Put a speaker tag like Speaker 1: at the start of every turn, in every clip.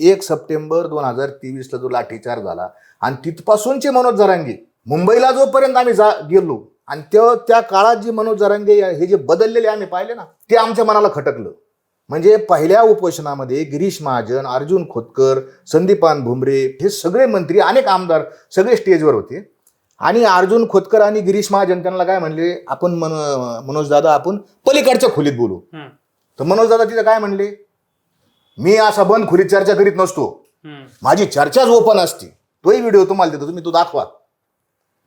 Speaker 1: 1 September 2023ला जो लाठीचार्ज झाला आणि तिथपासूनचे मनोज जरांगे मुंबईला जोपर्यंत आम्ही गेलो आणि त्या काळात जी मनोज जरांगे हे जे बदललेले आम्ही पाहिले ना, ते आमच्या मनाला खटकलं. म्हणजे पहिल्या उपोषणामध्ये गिरीश महाजन, अर्जुन खोतकर, संदीपान भुमरे हे सगळे मंत्री, अनेक आमदार सगळे स्टेजवर होते. आणि अर्जुन खोतकर आणि गिरीश महाजन त्यांना काय म्हणले, आपण मनोज दादा आपण पलीकडच्या खोलीत बोलू. तर मनोज दादा तिथं काय म्हणले, मी असा बंद खोलीत चर्चा करीत नसतो, माझी चर्चाच ओपन असते. तोही व्हिडिओ तुम्हाला देतो, तुम्ही तो दाखवा.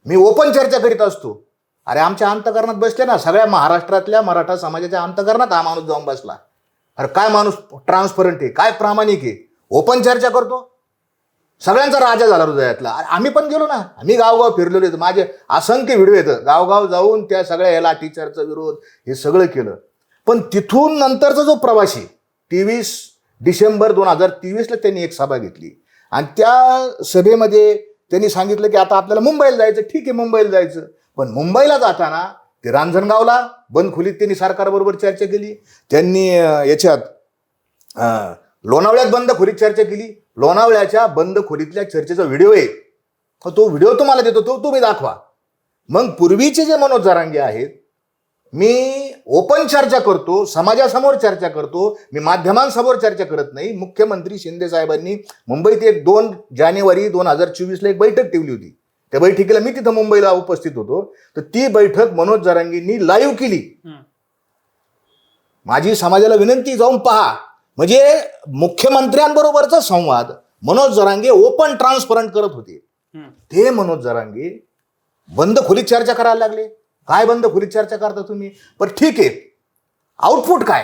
Speaker 1: मी ओपन चर्चा करीत असतो. अरे आमच्या अंतकरणात बसले ना, सगळ्या महाराष्ट्रातल्या मराठा समाजाच्या अंतकरणात हा माणूस जाऊन बसला. अरे काय माणूस ट्रान्सपरंट आहे, काय प्रामाणिक आहे, ओपन चर्चा करतो. सगळ्यांचा राजा झाला हृदयातला. आम्ही पण गेलो ना, आम्ही गावगाव फिरलेलो आहेत, माझे असंख्य व्हिडिओ येतं, गावगाव जाऊन त्या सगळ्या याला टीचरचा विरोध हे सगळं केलं. पण तिथून नंतरचा जो प्रवासी 23 डिसेंबर 2023ला त्यांनी एक सभा घेतली आणि त्या सभेमध्ये त्यांनी सांगितलं की आता आपल्याला मुंबईला जायचं. ठीक आहे, मुंबईला जायचं. पण मुंबईला जाताना ते रांजणगावला बंद खोलीत त्यांनी सरकारबरोबर चर्चा केली. त्यांनी याच्यात लोणावळ्यात बंद खोलीत चर्चा केली. लोणावळ्याच्या बंद खोलीतल्या चर्चेचा व्हिडिओ आहे, तो व्हिडिओ तुम्हाला देतो, तो तुम्ही दाखवा. मग पूर्वीचे जे मनोज जरांगे आहेत, मी ओपन चर्चा करतो, समाजासमोर चर्चा करतो, मी माध्यमांसमोर चर्चा करत नाही. मुख्यमंत्री शिंदे साहेबांनी मुंबईत 2 जानेवारी 2024ला एक बैठक ठेवली होती. त्या बैठकीला मी तिथं मुंबईला उपस्थित होतो. तर ती बैठक मनोज जरांगेंनी लाईव्ह केली. माझी समाजाला विनंती, जाऊन पहा. म्हणजे मुख्यमंत्र्यांबरोबरचा संवाद मनोज जरांगे ओपन ट्रान्सपरंट करत होते. ते मनोज जरांगे बंद खोलीत चर्चा करायला लागले. काय बंद खोलीत चर्चा करता तुम्ही? पण ठीक आहे, आउटपुट काय?